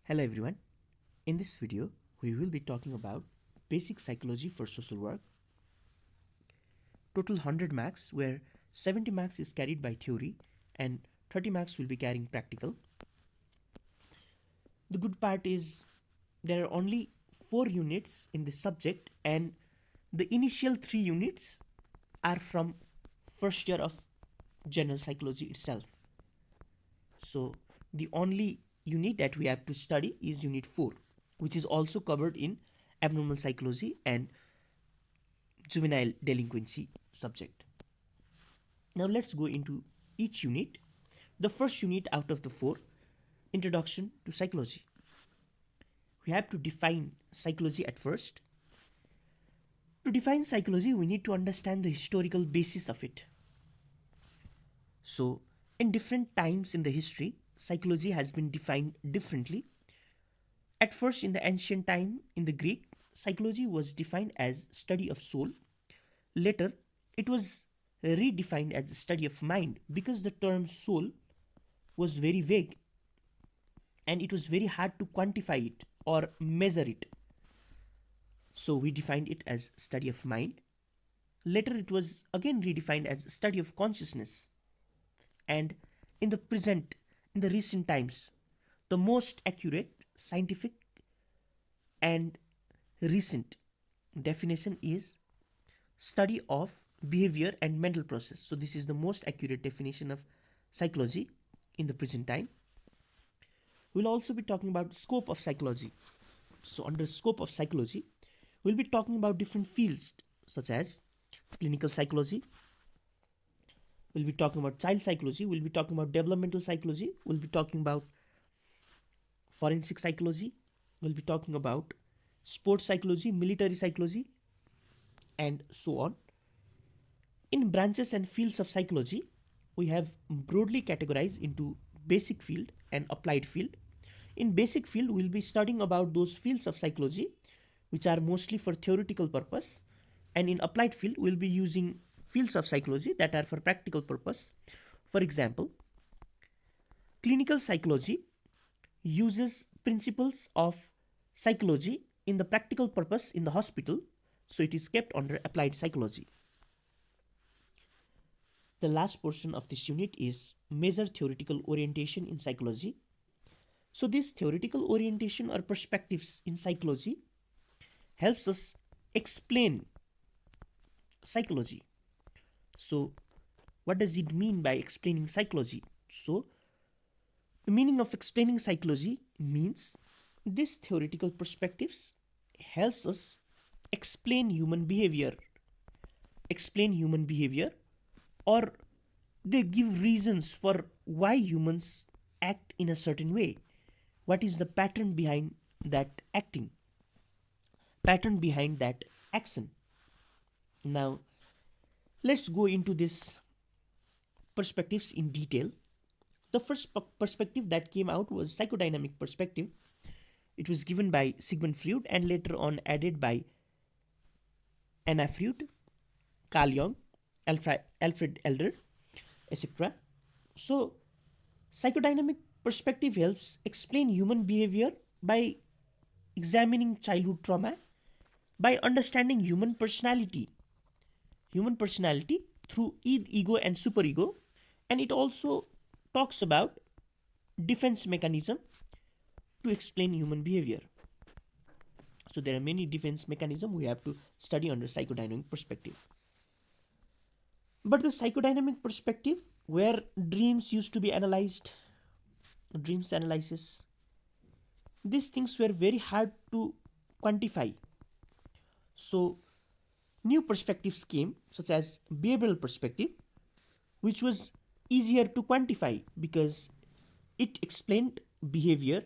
Hello everyone. In this video, we will be talking about basic psychology for social work. Total 100 marks where 70 marks is carried by theory and 30 marks will be carrying practical. The good part is there are only 4 units in this subject and the initial 3 units are from first year of general psychology itself. So the only unit that we have to study is unit 4, which is also covered in abnormal psychology and juvenile delinquency subject. Now let's go into each unit. The first unit out of the 4, introduction to psychology. We have to define psychology at first. To define psychology, we need to understand the historical basis of it. So, in different times in the history, psychology has been defined differently. At first, in the ancient time, in the Greek, psychology was defined as study of soul. Later, it was redefined as study of mind because the term soul was very vague and it was very hard to quantify it or measure it. So we defined it as study of mind. Later, it was again redefined as study of consciousness. And in the recent times, the most accurate, scientific, and recent definition is study of behavior and mental process. So this is the most accurate definition of psychology in the present time. We'll also be talking about scope of psychology. So under scope of psychology, we'll be talking about different fields such as clinical psychology. We'll be talking about child psychology. We'll be talking about developmental psychology. We'll be talking about forensic psychology. We'll be talking about sports psychology, military psychology, and so on. In branches and fields of psychology, we have broadly categorized into basic field and applied field. In basic field, we'll be studying about those fields of psychology which are mostly for theoretical purpose, and in applied field, we'll be using fields of psychology that are for practical purpose. For example, clinical psychology uses principles of psychology in the practical purpose in the hospital, so it is kept under applied psychology. The last portion of this unit is major theoretical orientation in psychology. So this theoretical orientation or perspectives in psychology helps us explain psychology. So what does it mean by explaining psychology? So the meaning of explaining psychology means these theoretical perspectives helps us explain human behavior or they give reasons for why humans act in a certain way. What is the pattern behind that acting? Pattern behind that action. Now, let's go into this perspectives in detail. The first perspective that came out was psychodynamic perspective. It was given by Sigmund Freud and later on added by Anna Freud, Carl Jung, Alfred Adler, etc. So, psychodynamic perspective helps explain human behavior by examining childhood trauma, by understanding human personality through ego and superego, and it also talks about defense mechanism to explain human behavior. So there are many defense mechanisms we have to study under psychodynamic perspective. But the psychodynamic perspective where dreams used to be analyzed, dreams analysis, these things were very hard to quantify. So new perspectives came such as behavioral perspective, which was easier to quantify because it explained behavior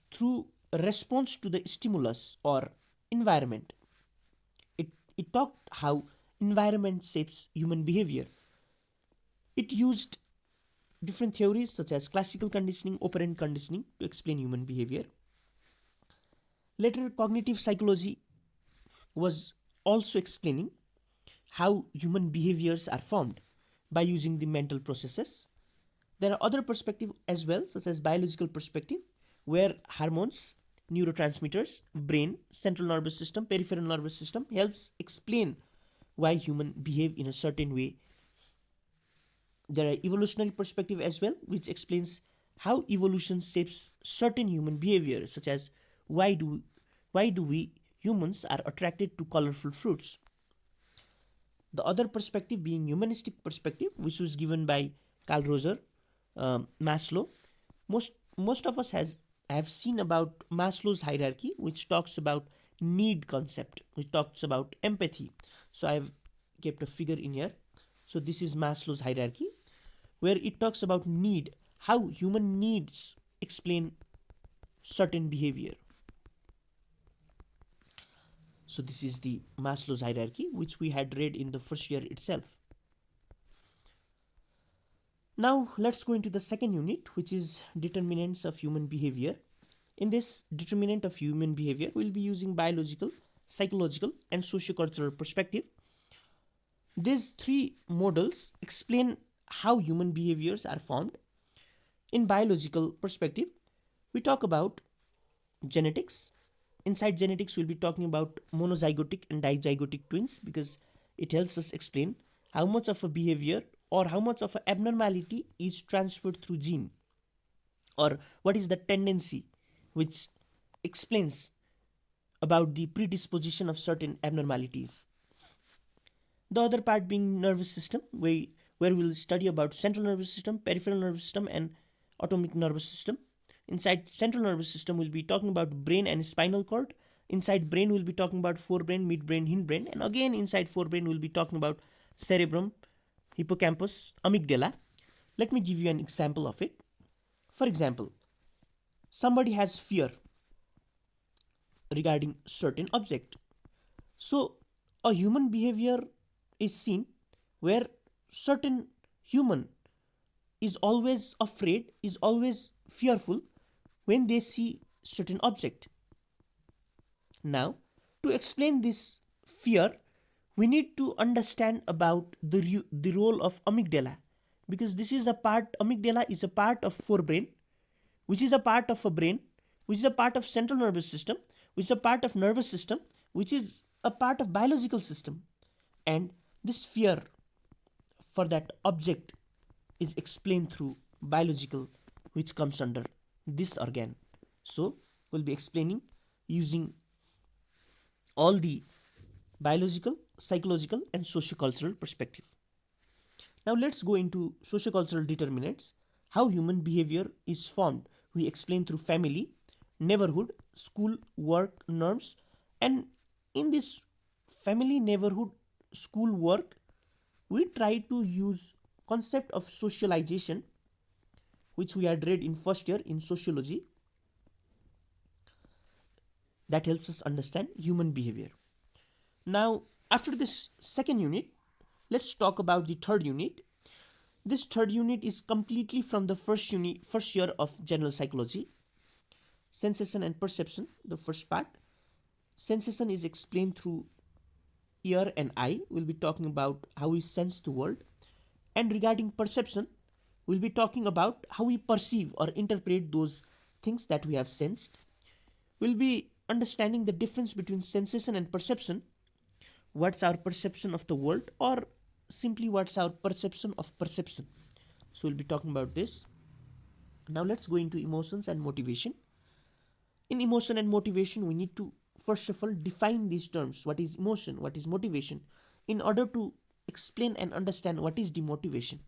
through a response to the stimulus or environment. It talked how environment shapes human behavior. It used different theories such as classical conditioning, operant conditioning to explain human behavior. Later, cognitive psychology was also explaining how human behaviors are formed by using the mental processes. There are other perspectives as well, such as biological perspective, where hormones, neurotransmitters, brain, central nervous system, peripheral nervous system helps explain why human behave in a certain way. There are evolutionary perspective as well, which explains how evolution shapes certain human behavior, such as why do why do we humans are attracted to colorful fruits. The other perspective being humanistic perspective, which was given by Carl Roger, Maslow. Most of us has have seen about Maslow's hierarchy, which talks about need concept, which talks about empathy. So I've kept a figure in here. So this is Maslow's hierarchy, where it talks about need, how human needs explain certain behavior. So this is the Maslow's hierarchy, which we had read in the first year itself. Now let's go into the second unit, which is determinants of human behavior. In this determinant of human behavior, we'll be using biological, psychological, and sociocultural perspective. These three models explain how human behaviors are formed. In biological perspective, we talk about genetics. Inside genetics, we'll be talking about monozygotic and dizygotic twins because it helps us explain how much of a behavior or how much of an abnormality is transferred through gene, or what is the tendency which explains about the predisposition of certain abnormalities. The other part being nervous system, where we'll study about central nervous system, peripheral nervous system, and autonomic nervous system. Inside central nervous system, we'll be talking about brain and spinal cord. Inside brain, we'll be talking about forebrain, midbrain, hindbrain, and again inside forebrain, we'll be talking about cerebrum, hippocampus, amygdala. Let me give you an example of it. For example, somebody has fear regarding certain object. So a human behavior is seen where certain human is always afraid, is always fearful when they see certain object. Now, to explain this fear, we need to understand about the role of amygdala, because this is a part, amygdala is a part of forebrain, which is a part of a brain, which is a part of central nervous system, which is a part of nervous system, which is a part of biological system. And this fear for that object is explained through biological, which comes under this organ. So we'll be explaining using all the biological, psychological, and sociocultural perspective. Now let's go into sociocultural determinants. How human behavior is formed, we explain through family, neighborhood, school, work, norms. And in this family, neighborhood, school, work, we try to use concept of socialization, which we had read in first year in sociology, that helps us understand human behavior. Now, after this second unit, let's talk about the third unit. This third unit is completely from the first year of general psychology. Sensation and perception, the first part. Sensation is explained through ear and eye. We'll be talking about how we sense the world. And regarding perception, we'll be talking about how we perceive or interpret those things that we have sensed. We'll be understanding the difference between sensation and perception. What's our perception of the world, or simply what's our perception of perception. So we'll be talking about this. Now let's go into emotions and motivation. In emotion and motivation, we need to first of all define these terms. What is emotion? What is motivation? In order to explain and understand what is demotivation.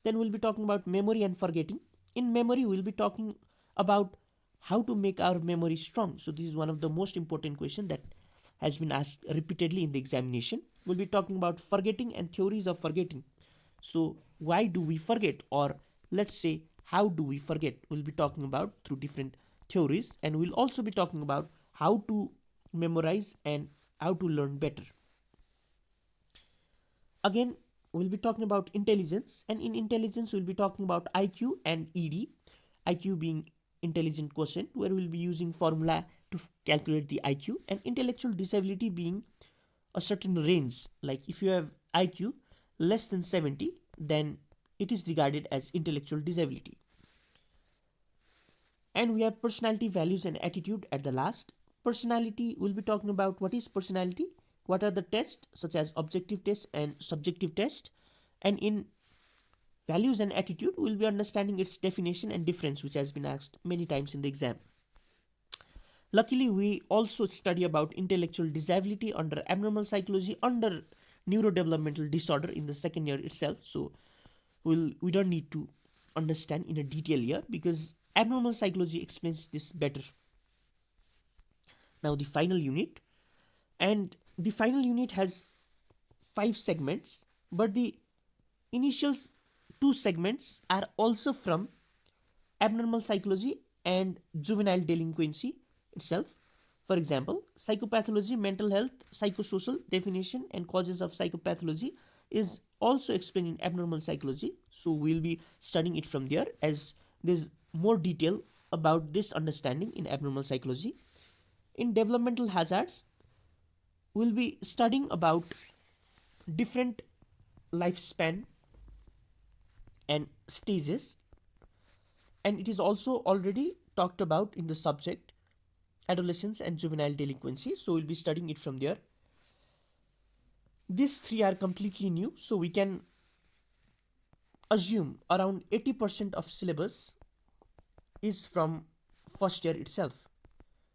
Then we'll be talking about memory and forgetting. In memory, we'll be talking about how to make our memory strong. So this is one of the most important questions that has been asked repeatedly in the examination. We'll be talking about forgetting and theories of forgetting. So why do we forget, or let's say how do we forget? We'll be talking about through different theories, and we'll also be talking about how to memorize and how to learn better. Again, we'll be talking about intelligence, and in intelligence we'll be talking about IQ and ED. IQ being intelligent quotient, where we'll be using formula to calculate the IQ, and intellectual disability being a certain range. Like if you have IQ less than 70, then it is regarded as intellectual disability. And we have personality, values, and attitude at the last. Personality, we'll be talking about what is personality, what are the tests, such as objective test and subjective test. And in values and attitude, we'll be understanding its definition and difference, which has been asked many times in the exam. Luckily, we also study about intellectual disability under abnormal psychology under neurodevelopmental disorder in the second year itself. So we don't need to understand in a detail here because abnormal psychology explains this better. Now the final unit, and the final unit has 5 segments, but the initial 2 segments are also from abnormal psychology and juvenile delinquency itself. For example, psychopathology, mental health, psychosocial definition, and causes of psychopathology is also explained in abnormal psychology. So we'll be studying it from there as there's more detail about this understanding in abnormal psychology. In developmental hazards, we'll be studying about different lifespan and stages, and it is also already talked about in the subject adolescence and juvenile delinquency, so we'll be studying it from there. These 3 are completely new, so we can assume around 80% of syllabus is from first year itself.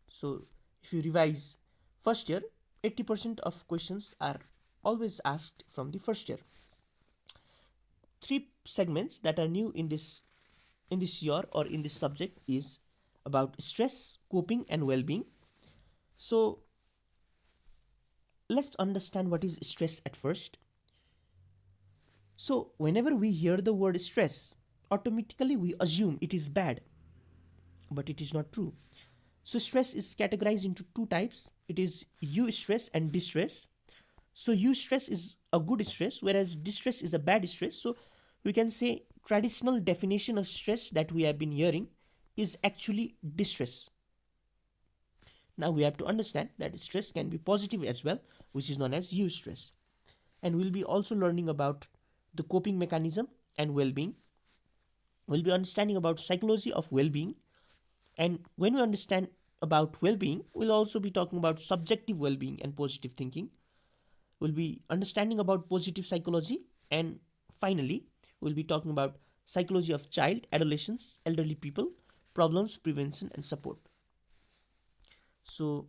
So if you revise first year, 80% of questions are always asked from the first year. 3 segments that are new in this year or in this subject is about stress, coping, and well-being. So let's understand what is stress at first. So whenever we hear the word stress, automatically we assume it is bad, but it is not true. So stress is categorized into 2 types. It is eustress and distress. So eustress is a good stress, whereas distress is a bad stress. So we can say traditional definition of stress that we have been hearing is actually distress. Now we have to understand that stress can be positive as well, which is known as eustress. And we'll be also learning about the coping mechanism and well-being. We'll be understanding about psychology of well-being. And when we understand about well-being, we'll also be talking about subjective well-being and positive thinking. We'll be understanding about positive psychology, and finally we'll be talking about psychology of child, adolescents, elderly people, problems, prevention, and support. So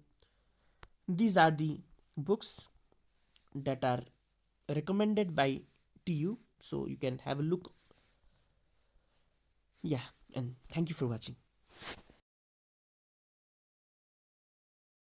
these are the books that are recommended by TU, so you can have a look. Yeah, and thank you for watching.